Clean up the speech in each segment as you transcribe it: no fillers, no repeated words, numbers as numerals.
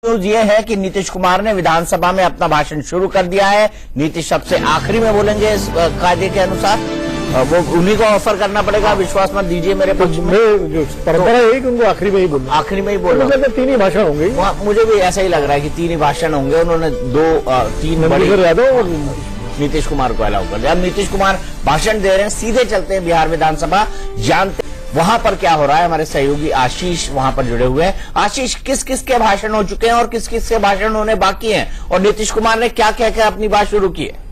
News ये है कि नीतीश कुमार ने विधानसभा में अपना भाषण शुरू कर दिया है। नीतीश सबसे आखिरी में बोलेंगे इस कायदे के अनुसार। वो उन्हीं को ऑफर करना पड़ेगा, विश्वास मत दीजिए मेरे पक्ष में। जो परंपरा है कि उनको आखिरी में ही बोलना, आखिरी में ही बोलना। मुझे 3 ही भाषण होंगे। मुझे भी ऐसा ही लग रहा है कि 3 ही भाषण होंगे। उन्होंने 3 नंदकिशोर यादव और नीतीश कुमार को अलाउ कर दिया। अब नीतीश कुमार भाषण दे रहे हैं, सीधे चलते हैं बिहार विधानसभा, जानते वहां पर क्या हो रहा है। हमारे सहयोगी आशीष वहां पर जुड़े हुए हैं। आशीष, किस किस के भाषण हो चुके हैं और किस किस के भाषण होने बाकी हैं, और नीतीश कुमार ने क्या कहकर अपनी बात शुरू की है?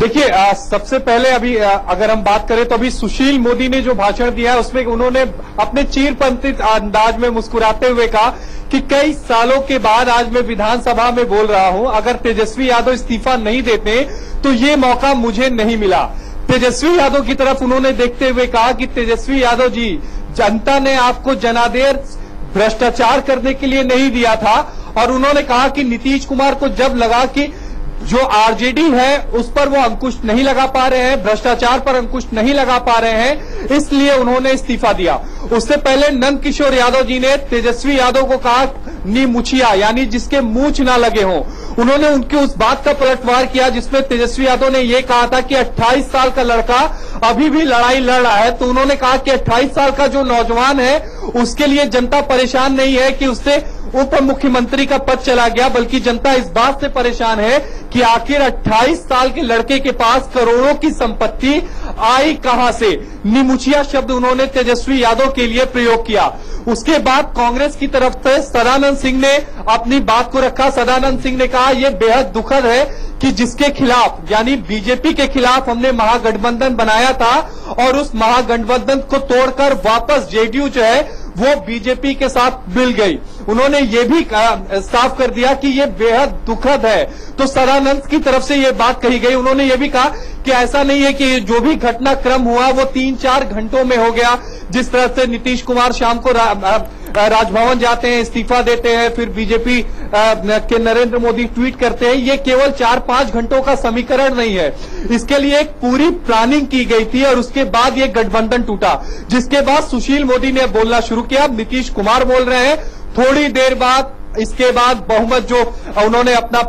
देखिए, सबसे पहले अभी अगर हम बात करें तो अभी सुशील मोदी ने जो भाषण दिया है उसमें उन्होंने अपने चीरपंथी अंदाज में मुस्कुराते हुए कहा कि कई सालों के बाद आज मैं विधानसभा में बोल रहा हूं, अगर तेजस्वी यादव इस्तीफा नहीं देते तो ये मौका मुझे नहीं मिला। तेजस्वी यादव की तरफ उन्होंने देखते हुए कहा कि तेजस्वी यादव जी, जनता ने आपको जनादेश भ्रष्टाचार करने के लिए नहीं दिया था। और उन्होंने कहा कि नीतीश कुमार को जब लगा कि जो आरजेडी है उस पर वो अंकुश नहीं लगा पा रहे हैं, भ्रष्टाचार पर अंकुश नहीं लगा पा रहे हैं, इसलिए उन्होंने इस्तीफा दिया। उससे पहले नंदकिशोर यादव जी ने तेजस्वी यादव को कहा नी मुछिया, यानी जिसके मूंछ ना लगे हों। उन्होंने उनकी उस बात का पलटवार किया जिसमें तेजस्वी यादव ने यह कहा था कि 28 साल का लड़का अभी भी लड़ाई लड़ रहा है। तो उन्होंने कहा कि 28 साल का जो नौजवान है उसके लिए जनता परेशान नहीं है कि उससे उप मुख्यमंत्री का पद चला गया, बल्कि जनता इस बात से परेशान है कि आखिर 28 साल के लड़के के पास करोड़ों की संपत्ति आई कहां से। निमुछिया शब्द उन्होंने तेजस्वी यादव के लिए प्रयोग किया। उसके बाद कांग्रेस की तरफ से सदानंद सिंह ने अपनी बात को रखा। सदानंद सिंह ने कहा यह बेहद दुखद है कि जिसके खिलाफ, यानी बीजेपी के खिलाफ हमने महागठबंधन बनाया था और उस महागठबंधन को तोड़कर वापस जेडीयू जो है वो बीजेपी के साथ मिल गई। उन्होंने ये भी साफ कर दिया कि ये बेहद दुखद है। तो सदानंद की तरफ से ये बात कही गई। उन्होंने ये भी कहा कि ऐसा नहीं है कि जो भी घटनाक्रम हुआ वो 3-4 घंटों में हो गया। जिस तरह से नीतीश कुमार शाम को राजभवन जाते हैं, इस्तीफा देते हैं, फिर बीजेपी के नरेंद्र मोदी ट्वीट करते हैं, ये केवल 4-5 घंटों का समीकरण नहीं है। इसके लिए एक पूरी प्लानिंग की गई थी और उसके बाद ये गठबंधन टूटा। जिसके बाद सुशील मोदी ने बोलना शुरू किया। अब नीतीश कुमार बोल रहे हैं, थोड़ी देर बाद इसके बाद बहुमत जो उन्होंने अपना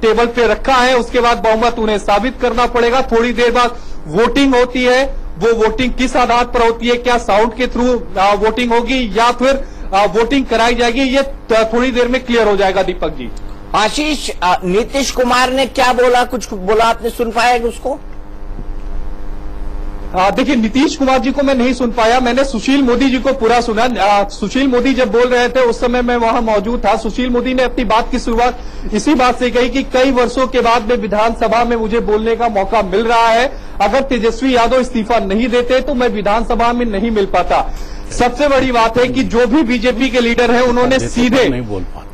टेबल पे रखा है उसके बाद बहुमत उन्हें साबित करना पड़ेगा। थोड़ी देर बाद वोटिंग होती है। वो वोटिंग किस आधार पर होती है, क्या साउंड के थ्रू वोटिंग होगी या फिर वोटिंग कराई जाएगी, ये थोड़ी देर में क्लियर हो जाएगा। दीपक जी। आशीष, नीतीश कुमार ने क्या बोला, कुछ बोला आपने, सुन पाया उसको? देखिए, नीतीश कुमार जी को मैं नहीं सुन पाया, मैंने सुशील मोदी जी को पूरा सुना। सुशील मोदी जब बोल रहे थे उस समय मैं वहां मौजूद था। सुशील मोदी ने अपनी बात की शुरुआत इसी बात से कही कि कई वर्षों के बाद में विधानसभा में मुझे बोलने का मौका मिल रहा है। अगर तेजस्वी यादव इस्तीफा नहीं देते तो मैं विधानसभा में नहीं मिल पाता। सबसे बड़ी बात है कि जो भी बीजेपी के लीडर हैं उन्होंने सीधे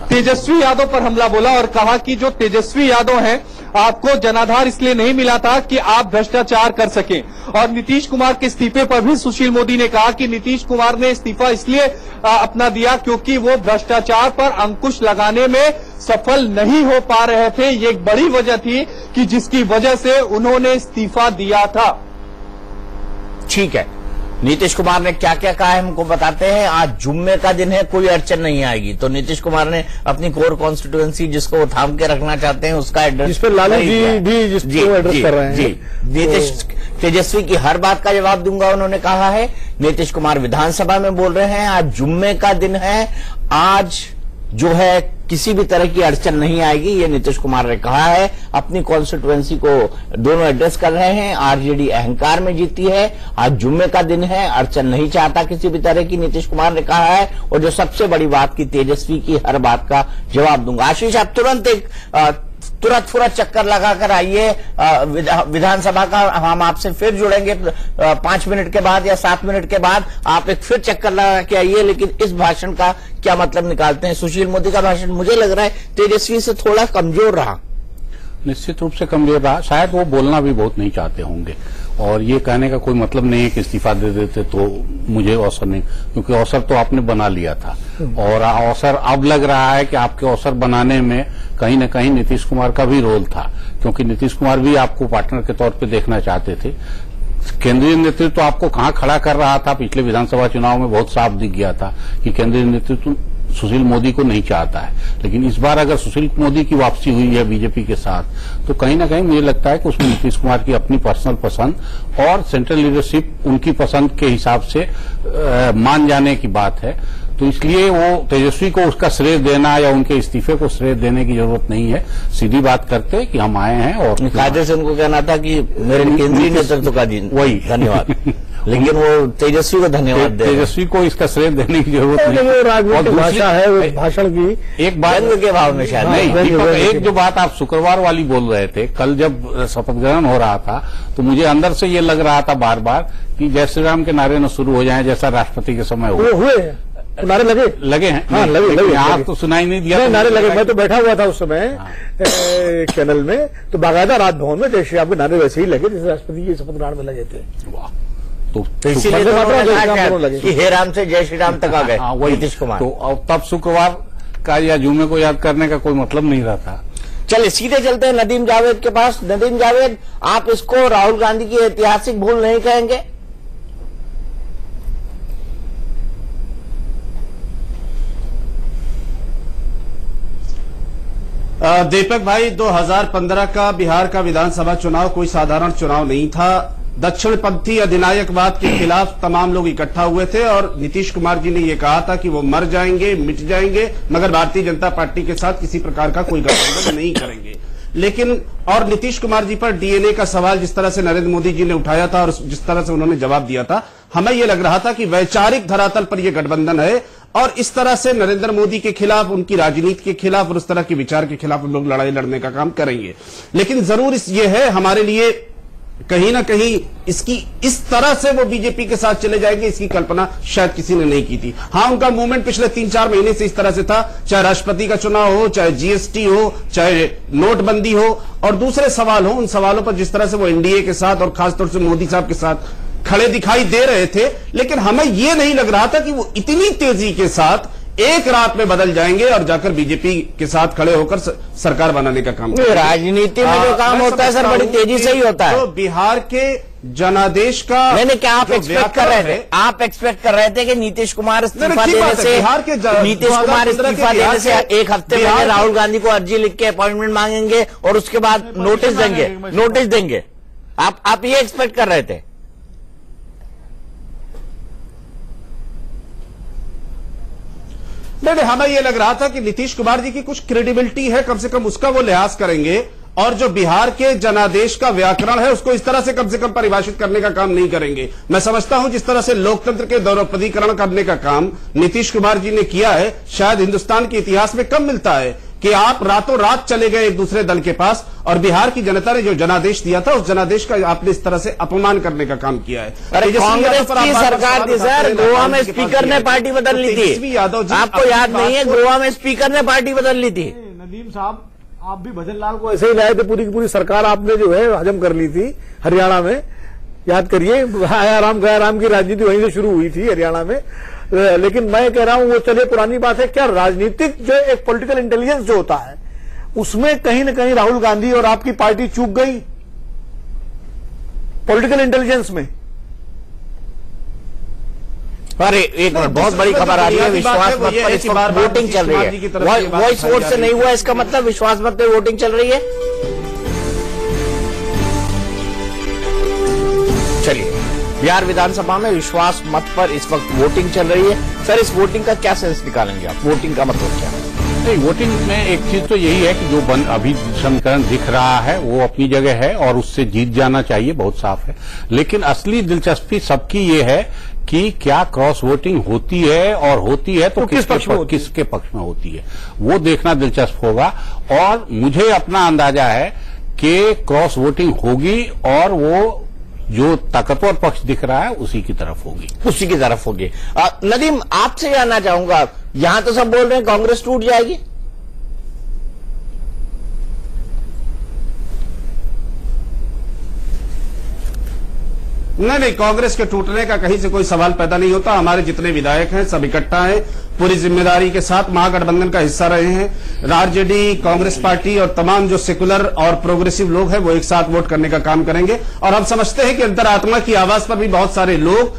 तेजस्वी यादव पर हमला बोला और कहा कि जो तेजस्वी यादव हैं आपको जनाधार इसलिए नहीं मिला था कि आप भ्रष्टाचार कर सकें। और नीतीश कुमार के इस्तीफे पर भी सुशील मोदी ने कहा कि नीतीश कुमार ने इस्तीफा इसलिए अपना दिया क्योंकि वो भ्रष्टाचार पर अंकुश लगाने में सफल नहीं हो पा रहे थे। ये एक बड़ी वजह थी कि जिसकी वजह से उन्होंने इस्तीफा दिया था। ठीक है, नीतीश कुमार ने क्या क्या कहा है हमको बताते हैं। आज जुम्मे का दिन है, कोई अड़चन नहीं आएगी। तो नीतीश कुमार ने अपनी कोर कॉन्स्टिट्यूएंसी जिसको वो थाम के रखना चाहते हैं उसका एड्रेस, जिस पर लालू जी भी जिसको एड्रेस कर रहे हैं। जी, नीतीश तेजस्वी की हर बात का जवाब दूंगा उन्होंने कहा है। नीतीश कुमार विधानसभा में बोल रहे हैं आज जुम्मे का दिन है, आज जो है किसी भी तरह की अड़चन नहीं आएगी, ये नीतीश कुमार ने कहा है। अपनी कॉन्स्टिट्यूएंसी को दोनों एड्रेस कर रहे हैं। आरजेडी अहंकार में जीती है, आज जुम्मे का दिन है, अड़चन नहीं चाहता किसी भी तरह की, नीतीश कुमार ने कहा है। और जो सबसे बड़ी बात की तेजस्वी की हर बात का जवाब दूंगा। आशीष, आप तुरंत फुरत चक्कर लगाकर आइए विधानसभा का। हम आपसे फिर जुड़ेंगे 5 मिनट के बाद या 7 मिनट के बाद। आप एक फिर चक्कर लगा के आइए। लेकिन इस भाषण का क्या मतलब निकालते हैं? सुशील मोदी का भाषण मुझे लग रहा है तेजस्वी से थोड़ा कमजोर रहा। निश्चित रूप से कमजोर रहा। शायद वो बोलना भी बहुत नहीं चाहते होंगे और ये कहने का कोई मतलब नहीं है कि इस्तीफा दे देते तो मुझे अवसर नहीं, क्योंकि अवसर तो आपने बना लिया था और अवसर अब लग रहा है कि आपके अवसर बनाने में कहीं न कहीं नीतीश कुमार का भी रोल था, क्योंकि नीतीश कुमार भी आपको पार्टनर के तौर पे देखना चाहते थे। केंद्रीय नेतृत्व तो आपको कहां खड़ा कर रहा था, पिछले विधानसभा चुनाव में बहुत साफ दिख गया था कि केंद्रीय नेतृत्व सुशील मोदी को नहीं चाहता है। लेकिन इस बार अगर सुशील मोदी की वापसी हुई है बीजेपी के साथ, तो कहीं ना कहीं मुझे लगता है कि उसमें नीतीश कुमार की अपनी पर्सनल पसंद और सेंट्रल लीडरशिप उनकी पसंद के हिसाब से मान जाने की बात है। तो इसलिए वो तेजस्वी को उसका श्रेय देना या उनके इस्तीफे को श्रेय देने की जरूरत नहीं है। सीधी बात करते कि हम आए हैं और कायदे से उनको कहना था कि मेरे केंद्रीय नेतृत्व का वही धन्यवाद लेकिन वो तेजस्वी को धन्यवाद दे, तेजस्वी को इसका श्रेय देने की जरूरत नहीं। वो राजनीतिक भाषा है, वो भाषण की एक बात के भाव में शायद नहीं। दीपक, एक जो बात आप शुक्रवार वाली बोल रहे थे, कल जब शपथ ग्रहण हो रहा था तो मुझे अंदर से ये लग रहा था बार बार कि जय श्री राम के नारे न शुरू हो जाएं, जैसा राष्ट्रपति के समय हुए नारे लगे हैं। हाँ, लगे आप तो सुनाई नहीं दिया। नारे लगे। मैं तो बैठा हुआ था उस समय चैनल में, तो बाकायदा राजभवन में जय श्री राम के नारे वैसे ही लगे जैसे राष्ट्रपति के शपथ ग्रहण में लगे थे। वाह, तो इसीलिए कि हे राम से जय श्री राम तक आ गए नीतीश कुमार। तो तब शुक्रवार का या जुम्मे को याद करने का कोई मतलब नहीं रहता। चलिए सीधे चलते हैं नदीम जावेद के पास। नदीम जावेद, आप इसको राहुल गांधी की ऐतिहासिक भूल नहीं कहेंगे? दीपक भाई, 2015 का बिहार का विधानसभा चुनाव कोई साधारण चुनाव नहीं था। दक्षिणपंथी अधिनायकवाद के खिलाफ तमाम लोग इकट्ठा हुए थे और नीतीश कुमार जी ने यह कहा था कि वो मर जाएंगे, मिट जाएंगे, मगर भारतीय जनता पार्टी के साथ किसी प्रकार का कोई गठबंधन नहीं करेंगे। लेकिन और नीतीश कुमार जी पर डीएनए का सवाल जिस तरह से नरेंद्र मोदी जी ने उठाया था और जिस तरह से उन्होंने जवाब दिया था, हमें यह लग रहा था कि वैचारिक धरातल पर यह गठबंधन है और इस तरह से नरेंद्र मोदी के खिलाफ, उनकी राजनीति के खिलाफ और उस तरह के विचार के खिलाफ लोग लड़ाई लड़ने का काम करेंगे। लेकिन जरूर ये है हमारे लिए कहीं ना कहीं इसकी इस तरह से वो बीजेपी के साथ चले जाएंगे, इसकी कल्पना शायद किसी ने नहीं की थी। हाँ, उनका मूवमेंट पिछले 3-4 महीने से इस तरह से था, चाहे राष्ट्रपति का चुनाव हो, चाहे जीएसटी हो, चाहे नोटबंदी हो और दूसरे सवाल हो, उन सवालों पर जिस तरह से वो एनडीए के साथ और खासतौर से मोदी साहब के साथ खड़े दिखाई दे रहे थे। लेकिन हमें यह नहीं लग रहा था कि वो इतनी तेजी के साथ एक रात में बदल जाएंगे और जाकर बीजेपी के साथ खड़े होकर सरकार बनाने का काम करेंगे। राजनीति में जो काम होता है सर बड़ी तेजी से ही होता है। तो बिहार के जनादेश का मैंने क्या आप एक्सपेक्ट कर रहे थे? आप एक्सपेक्ट कर रहे थे कि नीतीश कुमार इस्तीफा देने से, नीतीश कुमार इस्तीफा देने से एक हफ्ते पहले राहुल गांधी को अर्जी लिख के अपॉइंटमेंट मांगेंगे और उसके बाद नोटिस देंगे। आप ये एक्सपेक्ट कर रहे थे? नहीं, हमें यह लग रहा था कि नीतीश कुमार जी की कुछ क्रेडिबिलिटी है, कम से कम उसका वो लिहाज करेंगे और जो बिहार के जनादेश का व्याकरण है उसको इस तरह से कम परिभाषित करने का काम नहीं करेंगे। मैं समझता हूं जिस तरह से लोकतंत्र के द्रौपदीकरण करने का काम नीतीश कुमार जी ने किया है, शायद हिंदुस्तान के इतिहास में कम मिलता है कि आप रातों रात चले गए एक दूसरे दल के पास और बिहार की जनता ने जो जनादेश दिया था उस जनादेश का आपने इस तरह से अपमान करने का काम किया है। अरे कांग्रेस की सरकार थी सर, गोवा में स्पीकर ने पार्टी बदल ली थी। आपको याद नहीं है? गोवा में स्पीकर ने पार्टी बदल ली थी। नदीम साहब, आप भी भजन लाल को ऐसे ही लाए थे, पूरी की पूरी सरकार आपने जो है हजम कर ली थी हरियाणा में। याद करिए, आया राम गया राम की राजनीति वहीं से शुरू हुई थी हरियाणा में। लेकिन मैं कह रहा हूं वो चले पुरानी बात है। क्या राजनीतिक जो एक पॉलिटिकल इंटेलिजेंस जो होता है उसमें कहीं ना कहीं राहुल गांधी और आपकी पार्टी चूक गई पॉलिटिकल इंटेलिजेंस में? अरे एक मिनट, बहुत बड़ी खबर आ रही है। विश्वास मत पर इस वक्त वोटिंग चल रही है। वॉइस वोट से नहीं हुआ, इसका मतलब विश्वास मत पे वोटिंग चल रही है। चलिए, बिहार विधानसभा में विश्वास मत पर इस वक्त वोटिंग चल रही है। सर, इस वोटिंग का क्या सेंस निकालेंगे आप? वोटिंग का मतलब क्या है? नहीं, वोटिंग में एक चीज तो यही है कि जो अभी समीकरण दिख रहा है वो अपनी जगह है और उससे जीत जाना चाहिए, बहुत साफ है। लेकिन असली दिलचस्पी सबकी ये है कि क्या क्रॉस वोटिंग होती है और होती है तो किसके पक्ष में होती है, वो देखना दिलचस्प होगा। और मुझे अपना अंदाजा है कि क्रॉस वोटिंग होगी और वो जो ताकतवर पक्ष दिख रहा है उसी की तरफ होगी। नदीम, आपसे जानना चाहूंगा, यहां तो सब बोल रहे हैं कांग्रेस टूट जाएगी। नहीं, कांग्रेस के टूटने का कहीं से कोई सवाल पैदा नहीं होता। हमारे जितने विधायक हैं सब इकट्ठा हैं, पूरी जिम्मेदारी के साथ महागठबंधन का हिस्सा रहे हैं। आरजेडी, कांग्रेस पार्टी और तमाम जो सेकुलर और प्रोग्रेसिव लोग हैं वो एक साथ वोट करने का काम करेंगे। और हम समझते हैं कि अंतरात्मा की आवाज पर भी बहुत सारे लोग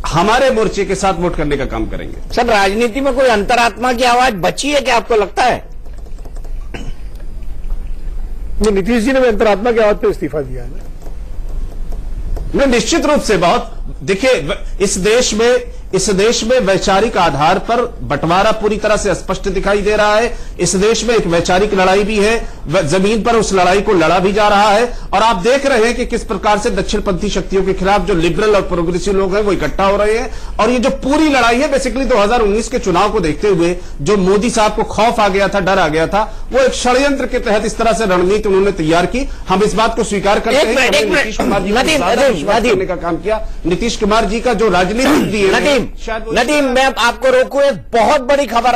हमारे मोर्चे के साथ वोट करने का काम करेंगे। सर, राजनीति में कोई अंतरात्मा की आवाज बची है क्या, आपको लगता है? नीतीश जी ने भी अंतरात्मा की आवाज पे इस्तीफा दिया है नहीं, निश्चित रूप से बहुत। देखिए, इस देश में वैचारिक आधार पर बंटवारा पूरी तरह से स्पष्ट दिखाई दे रहा है। इस देश में एक वैचारिक लड़ाई भी है, जमीन पर उस लड़ाई को लड़ा भी जा रहा है। और आप देख रहे हैं कि किस प्रकार से दक्षिणपंथी शक्तियों के खिलाफ जो लिबरल और प्रोग्रेसिव लोग हैं वो इकट्ठा हो रहे हैं। और ये जो पूरी लड़ाई है बेसिकली 2019 के चुनाव को देखते हुए जो मोदी साहब को खौफ आ गया था, डर आ गया था, वो एक षड्यंत्र के तहत इस तरह से रणनीति उन्होंने तैयार की। हम इस बात को स्वीकार करते हैं। नीतीश कुमार जी ने का काम किया। नीतीश कुमार जी का जो राजनीतिक नदीम, मैं आपको रोकूं, एक बहुत बड़ी खबर